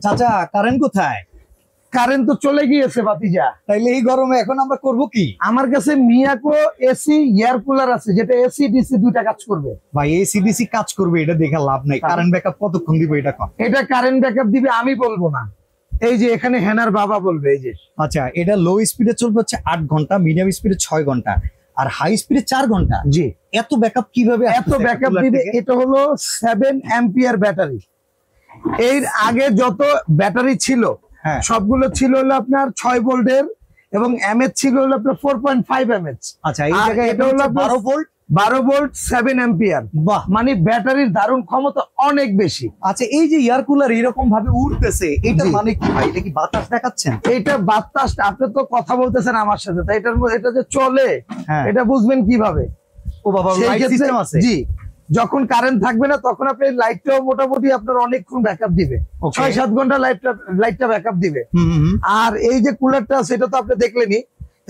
চাচা কারেন্ট কোথায়? কারেন্ট তো চলে গিয়েছে ভাতিজা। তাইলে এই গরমে এখন আমরা করব কি? আমার কাছে মিয়াকো এসি এয়ার কুলার আছে, যেটা এসি ডিসি দুইটা কাজ করবে। ভাই এসি ডিসি কাজ করবে এটা দেখে লাভ নাই, কারেন্ট ব্যাকআপ কতক্ষণ দিবে এটা কম? এটা কারেন্ট ব্যাকআপ দিবে আমি বলবো না, এই যে এখানে হেনার বাবা বলবে। এই যে আচ্ছা, এটা লো স্পিডে চলবে হচ্ছে 8 ঘন্টা, মিডিয়াম স্পিডে 6 ঘন্টা, আর হাই স্পিডে 4 ঘন্টা। জি, এত ব্যাকআপ কিভাবে? এত ব্যাকআপ দিবে। এটা হলো 7 অ্যাম্পিয়ার ব্যাটারি। এর আগে যত ব্যাটারি ছিল হ্যাঁ, সবগুলো ছিল হলো আপনার 6 ভোল্টের এবং এমএচ ছিল হলো আপনার 4.5 এমএচ। আচ্ছা, এই জায়গায় এটা হলো 12 ভোল্ট, 12 ভোল্ট 7 অ্যাম্পিয়ার। বাহ, মানে ব্যাটারির দারুণ ক্ষমতা অনেক বেশি। আচ্ছা এই যে এয়ার কুলার এরকম ভাবে উড়তেছে, এটা জি। মানে কি ভাই? এটা কি বাতাস দেখাচ্ছেন? এইটা বাতাস, আপনি তো কথা বলতেছেন আমার সাথে, তাই এটার মধ্যে এটা যে চলে হ্যাঁ, এটা বুঝবেন কিভাবে? ও বাবা, সেই লাইট ক্ষেত্রে- সিস্টেম আছে? জি, যখন কারেন্ট থাকবে না তখন আপনি লাইটটাও মোটামুটি আপনার অনেকক্ষণ ব্যাকআপ দিবে, Okay. 6-7 ঘন্টা লাইটটা ব্যাকআপ দিবে। হুম হুম হুম। আর এই যে কুলারটা সেটা তো আপনি দেখলেনই,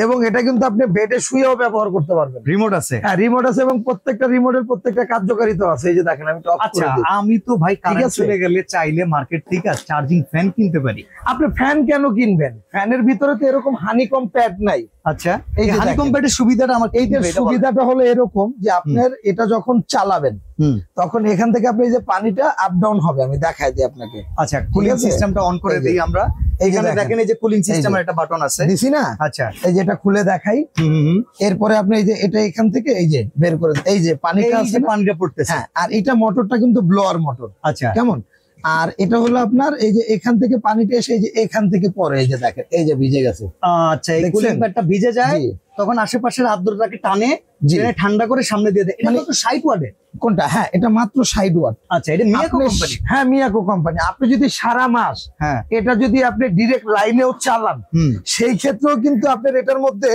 এবং এটা কিন্তু আপনি বেডে শুয়েও ব্যবহার করতে পারবেন। রিমোট আছে? হ্যাঁ, রিমোট আছে এবং প্রত্যেকটা রিমোটের প্রত্যেকটা কার্যকারিতা আছে। এই যে দেখেন, আমি তো আচ্ছা, আমি তো ভাই কারেন্ট আছে। চলে গেলে চাইলে মার্কেট থেকে চার্জিং ফ্যান কিনতে পারি। আপনি ফ্যান কেন কিনবেন? ফ্যানের ভিতরে তো এরকম হানিকম প্যাড নাই। আচ্ছা, এই এই যে হানিকম দেখেন। প্যাডের সুবিধাটা আমার কি এইটার দিবে এটা বলেন? সুবিধাটা হলো এরকম যে আপনার এটা যখন চালাবেন হুম, তখন এখান থেকে আপনি এই যে পানিটা আপ ডাউন হবে, আমি দেখাই দিই আপনাকে। আচ্ছা, কুলিং আছে? সিস্টেমটা অন করে এই যে- দেই আমরা। এই যে এখানে দেখেন এই যে কুলিং সিস্টেমের একটা বাটন আছে। দিছি না? আচ্ছা, এই যে এটা খুলে দেখাই। হুম হুম হুম। এরপরে আপনি এই যে এটা এখান থেকে এই যে বের করে এই যে পানিটা এই আছে যে না? পানিটা পড়তেছে। হ্যাঁ, আর এটা মোটরটা কিন্তু ব্লোয়ার মোটর, আচ্ছা, কেমন? আর এটা হলো আপনার এই যে এখান থেকে পানিটা এসে এই যে এখান থেকে পরে এই যে দেখেন এই যে ভিজে গেছে। আচ্ছা, এই দেখছেন? কুলিং প্যাডটা ভিজে যায়, জি, তখন আশেপাশের আর্দ্রতাকে টানে, জি। টেনে ঠান্ডা করে সামনে দিয়ে দেয়। এটা মানে- তো 60 ওয়াটের। কোনটা? হ্যাঁ, এটা মাত্র 60 ওয়াট। আচ্ছা, এটা মিয়াকো আপনি- কোম্পানি? হ্যাঁ, মিয়াকো কোম্পানি। আপনি যদি সারা মাস হ্যাঁ, এটা যদি আপনি ডিরেক্ট লাইনেও চালান, হুম, সেই ক্ষেত্রেও কিন্তু আপনার এটার মধ্যে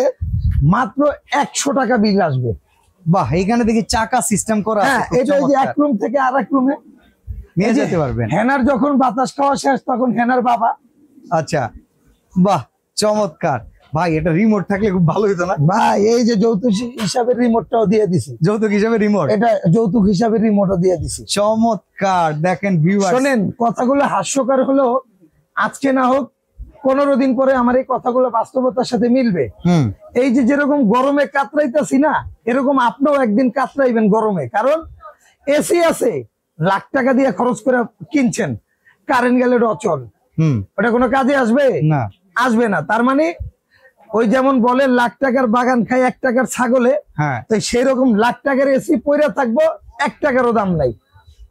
মাত্র 100 টাকা বিল আসবে। বাহ, এইখানে দেখি চাকা সিস্টেম করা আছে, হ্যাঁ, খুব এটা এই যে চমৎকার। এক রুম থেকে আর এক রুমে নিয়ে এই যে যেতে পারবেন। হেনার যখন বাতাস খাওয়া শেষ তখন হেনার বাবা। আচ্ছা, বাহ, চমৎকার ভাই। এটা রিমোট থাকলে খুব ভালো হতো না? ভাই, এই যে যৌতুক হিসাবে রিমোটটাও দিয়ে দিছি। যৌতুক হিসাবে রিমোট? এটা যৌতুক হিসাবে রিমোটও দিয়ে দিছি। চমৎকার। দেখেন ভিউয়ার্স, শোনেন, কথাগুলো হাস্যকর হলেও আজকে না হোক 15 দিন পরে আমার এই কথাগুলো বাস্তবতার সাথে মিলবে। হুম, এই যে যেরকম গরমে কাতরাইতেছি না, এরকম আপনিও একদিন কাতরাইবেন গরমে। কারণ এসি আছে, লাখ টাকা দিয়ে খরচ করে কিনছেন, কারেন্ট গেলে অচল, হুম, ওটা কোনো কাজে আসবে? না। আসবে না। তার মানে ওই যেমন বলে লাখ টাকার বাগান খায় 1 টাকার ছাগলে, হ্যাঁ, তো সেই রকম লাখ টাকার এসি পইরা থাকবো, 1 টাকারও দাম নাই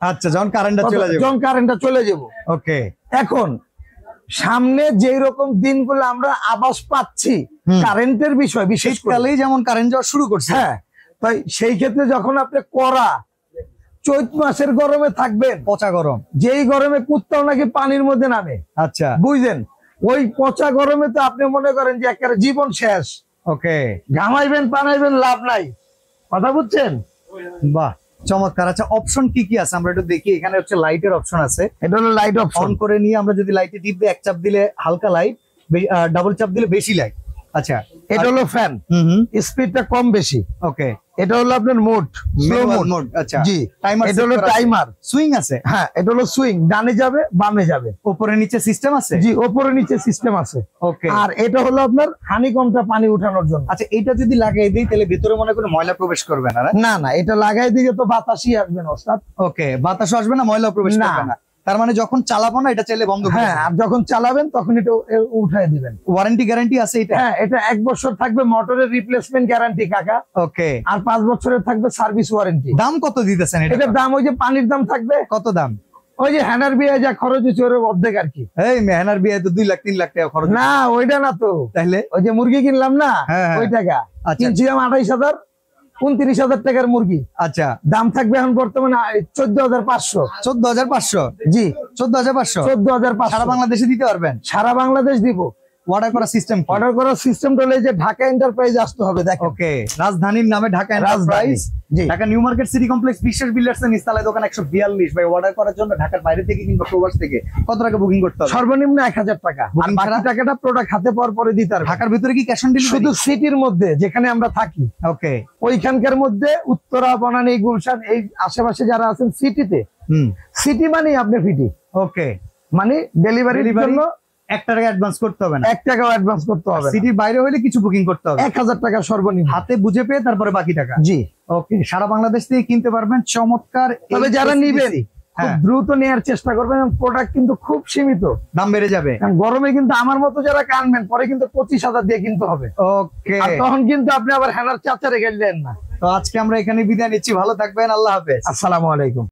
আচ্ছা, যখন কারেন্টটা চলে যাবে। যখন কারেন্টটা চলে যাবো। ওকে, এখন সামনে যেই রকম দিনগুলো আমরা আভাস পাচ্ছি হুম। কারেন্টের বিষয়, বিশেষ করে শীতকালেই যেমন কারেন্ট যাওয়া শুরু করছে। হ্যাঁ, তাই সেই ক্ষেত্রে যখন আপনি কড়া চৈত মাসের গরমে থাকবেন, পচা গরম। যেই গরমে কুত্তাও নাকি পানির মধ্যে নামে, আচ্ছা, বুঝলেন? ওই পচা গরমে তো আপনি মনে করেন যে একেবারে জীবন শেষ, ওকে, ঘামাইবেন পানাইবেন, লাভ নাই। কথা বুঝছেন? বাহ, চমৎকার। আচ্ছা, অপশন কি কি আছে আমরা একটু দেখি। এখানে হচ্ছে লাইটের অপশন আছে। এটা হলো লাইট অন অপশন। করে নিয়ে আমরা যদি লাইটে টিপ দিই, এক চাপ দিলে হালকা লাইট, ডাবল চাপ দিলে বেশি লাইট। আচ্ছা, এটা হলো ফ্যান, হুম হুম, স্পিডটা কম বেশি। ওকে, এটা হলো আপনার mode, slow manual mode. Mode. আচ্ছা, জি, টাইমার। এটা হলো টাইমার। সুইং আছে? হ্যাঁ, এটা হলো সুইং, ডানে যাবে বামে যাবে, উপরে নিচে সিস্টেম আছে? জি, উপরে নিচে সিস্টেম আছে। ওকে, আর এটা হলো আপনার হানিকমটা পানি উঠানোর জন্য। আচ্ছা, এটা যদি লাগিয়ে দিই তাহলে ভিতরে মনে করে ময়লা প্রবেশ করবে না? না না, এটা লাগাই দিলে তো বাতাসই আসবে না ওস্তাদ। ওকে, বাতাস আসবে না, ময়লা প্রবেশ না। করবে না। তার মানে যখন চালাবো না এটা চাইলে বন্ধ করে হ্যাঁ, আর যখন চালাবেন তখন এটা উঠাই দিবেন। ওয়ারেন্টি গ্যারান্টি আছে এটা? হ্যাঁ, এটা 1 বছর থাকবে মোটরের রিপ্লেসমেন্ট গ্যারান্টি কাকা, ওকে, আর 5 বছরের থাকবে সার্ভিস ওয়ারেন্টি। দাম কত দিতেছেন এটা? এটার দাম ওই যে পানির দাম থাকবে। কত দাম? ওই যে হ্যানার বিয়ে যা খরচ হচ্ছে ওর অর্ধেক আর কি। এই মেহনার বিয়ে তো 2 লাখ 3 লাখ টাকা খরচ। না, ওইটা না তো, তাহলে ওই যে মুরগি কিনলাম না, হ্যাঁ, হ্যাঁ। ওই টাকা। আচ্ছা। কিনছিলাম 28,000, 29,000 টাকার মুরগি, আচ্ছা, দাম থাকবে এখন বর্তমানে 14,500। 14,500? জি, 14,500 সারা 14,500 বাংলাদেশে দিতে পারবেন? সারা বাংলাদেশ দিব। অর্ডার করা সিস্টেম? অর্ডার করার সিস্টেম হলো এই যে ঢাকা এন্টারপ্রাইজ আসতে হবে। দেখেন, ওকে, রাজধানীর নামে ঢাকা এন্টারপ্রাইজ, জি। Dhaka new market city complex, Biswas builders এর নিচতলায় দোকান 142। ভাই, অর্ডার করার জন্য ঢাকার বাইরে থেকে কিংবা প্রবাস থেকে কত টাকা বুকিং করতে হবে? সর্বনিম্ন 1,000 টাকা, আর Booking বাকি ছাড়া? টাকাটা প্রোডাক্ট হাতে পাওয়ার পরে দিতে হবে। ঢাকার ভিতরে কি ক্যাশ অন ডেলিভারি? শুধু সিটির মধ্যে যেখানে আমরা থাকি, ওকে, ওইখানকার মধ্যে উত্তরা, বনানী, গুলশান, এই আশেপাশে যারা আছেন সিটিতে, হুম, সিটি মানে আপনি ফিটি। ওকে, মানে ডেলিভারির ডেলিভারি জন্য 1 টাকা অ্যাডভান্স করতে হবে না, 1 টাকাও অ্যাডভান্স করতে হবে না। সিটির বাইরে হলে কিছু বুকিং করতে হবে, 1000 টাকা সর্বনিম্ন। হাতে বুঝে পেয়ে তারপরে বাকি টাকা। জি। ওকে, সারা বাংলাদেশ থেকে কিনতে পারবেন চমৎকার। তবে যারা নিবেন খুব হ্যাঁ, দ্রুত নেওয়ার চেষ্টা করবেন, প্রোডাক্ট কিন্তু খুব সীমিত, দাম বেড়ে যাবে। কারণ গরমে কিন্তু আমার মতো যারা কানবেন পরে কিন্তু 25,000 দিয়ে কিনতে হবে। ওকে, আর তখন কিন্তু আপনি আবার হ্যানার চাচা রেখে দেন না। তো আজকে আমরা এখানে বিদায় নিচ্ছি, ভালো থাকবেন, আল্লাহ হাফেজ। আসসালামু আলাইকুম।